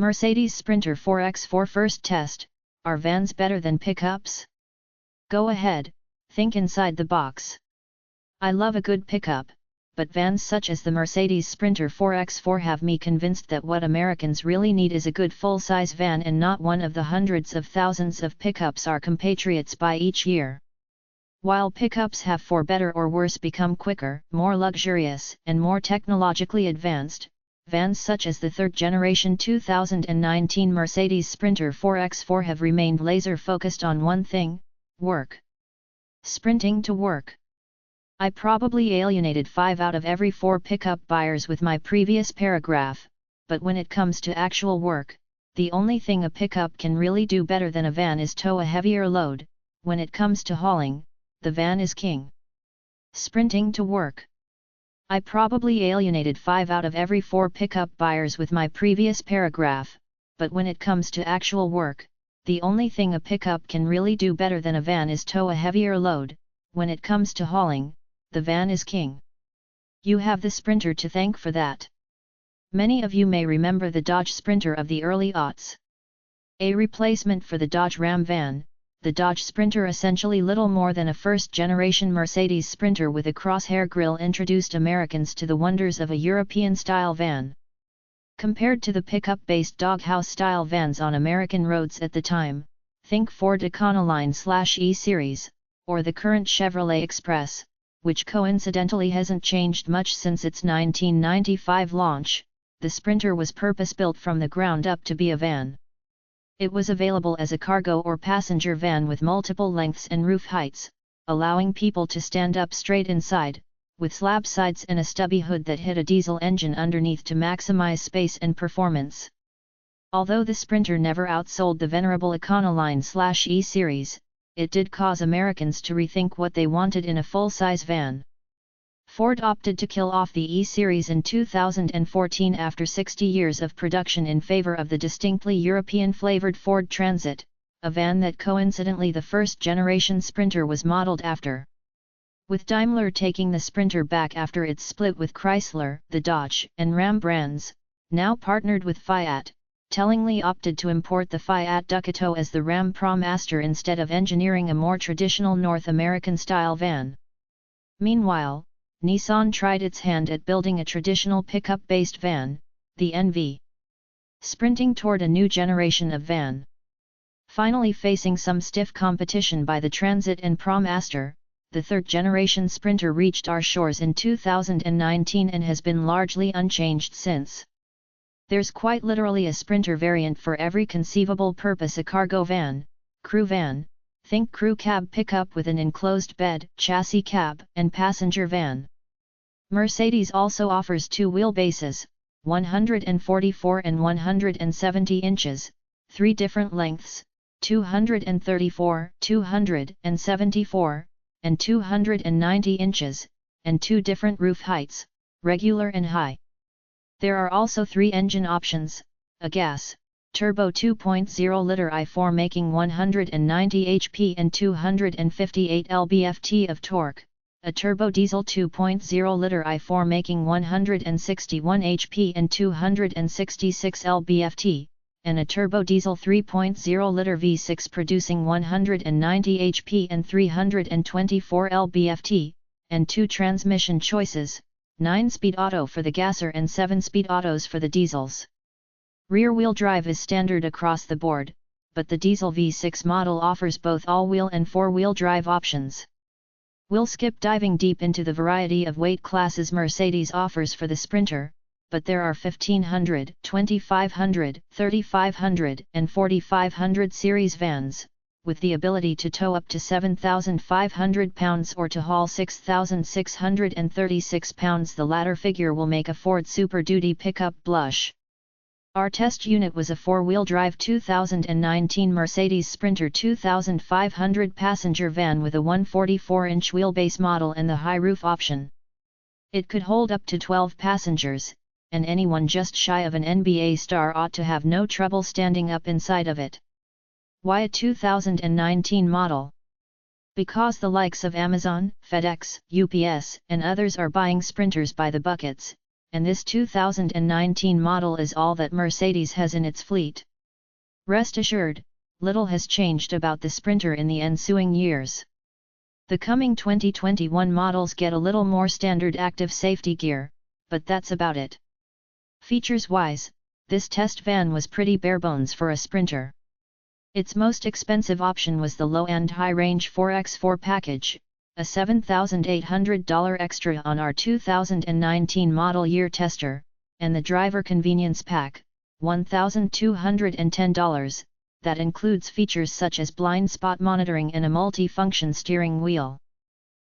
Mercedes Sprinter 4x4 first test, are vans better than pickups? Go ahead, think inside the box. I love a good pickup, but vans such as the Mercedes Sprinter 4x4 have me convinced that what Americans really need is a good full-size van and not one of the hundreds of thousands of pickups our compatriots buy each year. While pickups have for better or worse become quicker, more luxurious, and more technologically advanced, vans such as the third-generation 2019 Mercedes Sprinter 4x4 have remained laser-focused on one thing: work. Sprinting to work. I probably alienated 5 out of every 4 pickup buyers with my previous paragraph, but when it comes to actual work, the only thing a pickup can really do better than a van is tow a heavier load. When it comes to hauling, the van is king. Sprinting to work. I probably alienated 5 out of every 4 pickup buyers with my previous paragraph, but when it comes to actual work, the only thing a pickup can really do better than a van is tow a heavier load. When it comes to hauling, the van is king. You have the Sprinter to thank for that. Many of you may remember the Dodge Sprinter of the early aughts. A replacement for the Dodge Ram van, the Dodge Sprinter, essentially little more than a first-generation Mercedes Sprinter with a crosshair grille, introduced Americans to the wonders of a European-style van. Compared to the pickup-based doghouse-style vans on American roads at the time, think Ford Econoline/E Series, or the current Chevrolet Express, which coincidentally hasn't changed much since its 1995 launch, the Sprinter was purpose-built from the ground up to be a van. It was available as a cargo or passenger van with multiple lengths and roof heights, allowing people to stand up straight inside, with slab sides and a stubby hood that hid a diesel engine underneath to maximize space and performance. Although the Sprinter never outsold the venerable Econoline/E Series, it did cause Americans to rethink what they wanted in a full-size van. Ford opted to kill off the E-Series in 2014 after 60 years of production in favor of the distinctly European-flavored Ford Transit, a van that coincidentally the first-generation Sprinter was modeled after. With Daimler taking the Sprinter back after its split with Chrysler, the Dodge and Ram brands, now partnered with Fiat, tellingly opted to import the Fiat Ducato as the Ram ProMaster instead of engineering a more traditional North American-style van. Meanwhile, Nissan tried its hand at building a traditional pickup-based van, the NV. Sprinting toward a new generation of van. Finally facing some stiff competition by the Transit and ProMaster, the third-generation Sprinter reached our shores in 2019 and has been largely unchanged since. There's quite literally a Sprinter variant for every conceivable purpose: a cargo van, crew van, think crew cab pickup with an enclosed bed, chassis cab, and passenger van. Mercedes also offers 2 wheelbases, 144 and 170 inches, 3 different lengths, 234, 274, and 290 inches, and 2 different roof heights, regular and high. There are also 3 engine options: a gas, turbo 2.0-liter i4 making 190 HP and 258 lb-ft of torque, a turbo diesel 2.0-liter i4 making 161 HP and 266 lb-ft, and a turbo diesel 3.0-liter V6 producing 190 HP and 324 lb-ft, and 2 transmission choices: 9-speed auto for the gasser and 7-speed autos for the diesels. Rear-wheel drive is standard across the board, but the diesel V6 model offers both all-wheel and 4-wheel drive options. We'll skip diving deep into the variety of weight classes Mercedes offers for the Sprinter, but there are 1500, 2500, 3500, and 4500 series vans, with the ability to tow up to 7,500 pounds or to haul 6,636 pounds. The latter figure will make a Ford Super Duty pickup blush. Our test unit was a 4-wheel drive 2019 Mercedes Sprinter 2500 passenger van with a 144-inch wheelbase model and the high roof option. It could hold up to 12 passengers, and anyone just shy of an NBA star ought to have no trouble standing up inside of it. Why a 2019 model? Because the likes of Amazon, FedEx, UPS, and others are buying Sprinters by the buckets, and this 2019 model is all that Mercedes has in its fleet. Rest assured, little has changed about the Sprinter in the ensuing years. The coming 2021 models get a little more standard active safety gear, but that's about it. Features-wise, this test van was pretty barebones for a Sprinter. Its most expensive option was the low-end high-range 4x4 package, a $7,800 extra on our 2019 model year tester, and the driver convenience pack, $1,210, that includes features such as blind spot monitoring and a multi-function steering wheel.